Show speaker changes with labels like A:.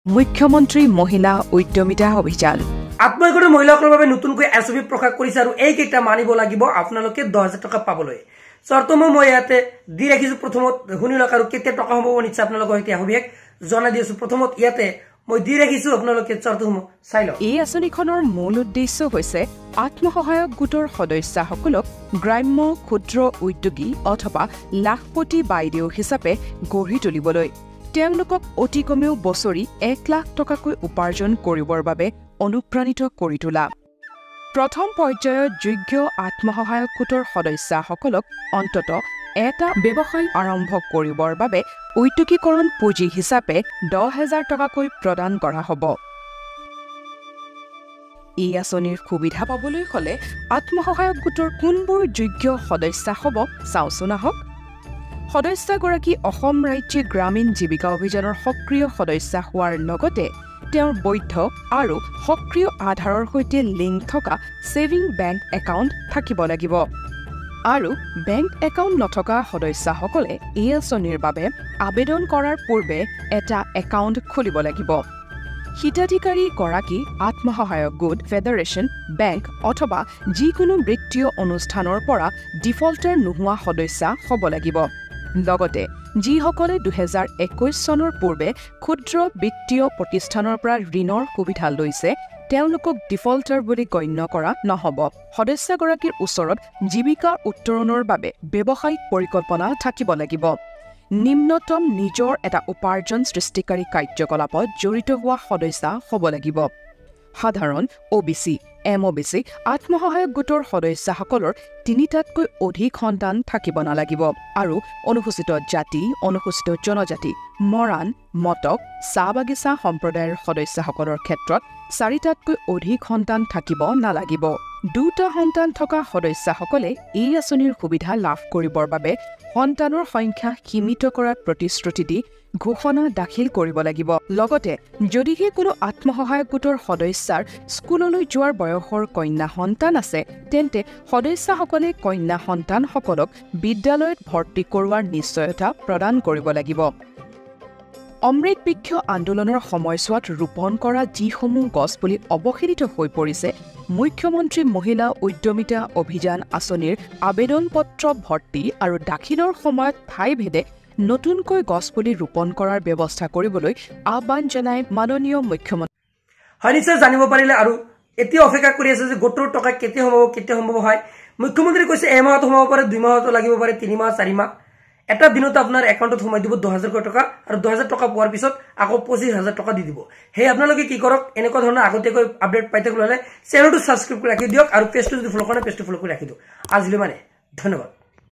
A: মুখ্যমন্ত্ৰী মহিলা উদ্যমিতা অভিযান
B: আত্মনিৰ্ভৰ মহিলাসকলৰ বাবে নতুনকৈ এছঅপি প্ৰকাশ কৰিছে আৰু এই কেইটা মানিব লাগিব আপোনালোকে 10,000 টকা পাবলৈ চৰ্তম মই ইয়াতে দি ৰাখিছো প্ৰথমত শুনি লওক আৰু কেতিয়া টকা হ'ব নিশ্চয় আপোনালোকৰ এতিয়া হবিক জনাই দিছো প্ৰথমত ইয়াতে মই দি ৰাখিছো আপোনালোকে চৰ্তম চাই লওক
A: এই আঁচনিখনৰ মূল উদ্দেশ্য হৈছে আত্মসহায়ক গোটৰ সদস্যসকলক গ্ৰাম্য ক্ষুদ্ৰ উদ্যোগী অথবা লাখপতি বাইদেউ হিচাপে গঢ়ি তুলিবলৈ তেওঁলোকক অতি কমেও বছৰি 1 লাখ টকাকৈ উপাৰ্জন কৰিবৰ বাবে অনুপ্ৰাণিত কৰি তোলা প্ৰথম পৰ্যায়ত যোগ্য আত্মসহায়ক গোটৰ সদস্যসকলক অন্তত এটা ব্যৱসায় আৰম্ভ কৰিবৰ বাবে উদ্যোগীকৰণ পুঁজি হিচাপে 10,000 টকাকৈ প্ৰদান কৰা হ'ব এই আঁচনিৰ সুবিধা পাবলৈ হলে আত্মসহায়ক গোটৰ কোনবোৰ যোগ্য সদস্য হ'ব চাওচোন আহক সদস্যগৰাকী অসম ৰাজ্যিক গ্ৰামীণ জীৱিকা অভিযানৰ সক্ৰিয় সদস্য হোৱাৰ লগতে তেওঁৰ বৈধ আৰু সক্ৰিয় আধাৰৰ সৈতে লিংক থকা সেভিং বেংক একাউণ্ট থাকিব লাগিব আৰু বেংক একাউণ্ট নথকা সদস্যসকলে এই আঁচনিৰ বাবে আবেদন কৰাৰ পূৰ্বে এটা একাউণ্ট খুলিব লাগিব হিতাধিকাৰী গৰাকী আত্মসহায়ক গোট ফেডাৰেশ্যন বেংক অথবা যিকোনো বৃত্তীয় অনুষ্ঠানৰ পৰা ডিফল্টাৰ নোহোৱা সদস্য হ'ব লাগিব লগতে যিসকলে 2021 চনৰ পূৰ্বে ক্ষুদ্ৰ বিত্তীয় প্ৰতিষ্ঠানৰ পৰা ঋণৰ সুবিধা লৈছে তেওঁলোকক ডিফল্টাৰ বুলি গণ্য কৰা নহ'ব সদস্যগৰাকীৰ ওচৰত জীৱিকা উত্তৰণৰ বাবে ব্যৱসায়িক পৰিকল্পনা থাকিব লাগিব নিম্নতম নিজৰ এটা উপাৰ্জন সৃষ্টিকাৰী কাৰ্যকলাপত জড়িত হোৱা সদস্য হ'ব লাগিব সাধাৰণ ওবিসি এমওবিসি আত্মসহায়ক গোটৰ সদস্যসকলৰ 3টাতকৈ অধিক সন্তান থাকিব নালাগিব আৰু অনুসূচিত জাতি অনুসূচিত জনজাতি মৰাণ মটক চাহ বাগিচা সম্প্ৰদায়ৰ সদস্যসকলৰ ক্ষেত্ৰত 4টাতকৈ অধিক সন্তান থাকিব নালাগিব 2টা সন্তান থকা সদস্যসকলে এই আঁচনিৰ সুবিধা লাভ কৰিবৰ বাবে সন্তানৰ সংখ্যা সীমিত কৰাৰ প্ৰতিশ্ৰুতি দি ঘোষণা দাখিল কৰিব লাগিব লগতে যদিহে কোনো আত্মসহায়ক গোটৰ সদস্যাৰ স্কুললৈ যোৱাৰ বয়সৰ কন্যা সন্তান আছে তেন্তে সদস্যসকলে কন্যা সন্তানসকলক বিদ্যালয়ত ভৰ্তি কৰোৱাৰ নিশ্চয়তা প্ৰদান কৰিব লাগিব অমৃত বৃক্ষ আন্দোলনৰ সময়ছোৱাত ৰোপণ কৰা যিসমূহ গছপুলি অৱহেলিত হৈ পৰিছে মুখ্যমন্ত্ৰী মহিলা উদ্যমিতা অভিযান আঁচনিৰ আবেদন পত্ৰ ভৰ্তি আৰু দাখিলৰ সময়ত ঠাইভেদে নতুনকৈ গছপুলি ৰোপণ কৰাৰ ব্যৱস্থা কৰিবলৈ আহ্বান জনায় মাননীয় মুখ্যমন্ত্ৰী
B: হয় নিশ্চয় জানিব পাৰিলে আৰু এতিয়া অপেক্ষা কৰি আছে যে গোটৰ টকা কেতিয়া সম্ভৱ হয় মুখ্যমন্ত্ৰী কৈছে এমাহত সম্ভৱ পাৰে 2 মাহত লাগিব পাৰে 3 মাহ 4 মাহ এটা দিনত আপোনাৰ একাউণ্টত সোমাই দিব 10,000 টকা আৰু 10,000 টকা পোৱাৰ পিছত আকৌ 25,000 টকা দি দিব হে আপোনালোকে কি কৰক এনেকুৱা ধৰণৰ আগতীয়াকৈ আপডেট পাই থাকিবলৈ চেনেলটো সাবস্ক্ৰাইব কৰি ৰাখি দিয়ক আৰু পেজটো যদি ফলো কৰে পেজটো ফলো কৰি ৰাখি দিয়ক আজিলৈ মানে ধন্যবাদ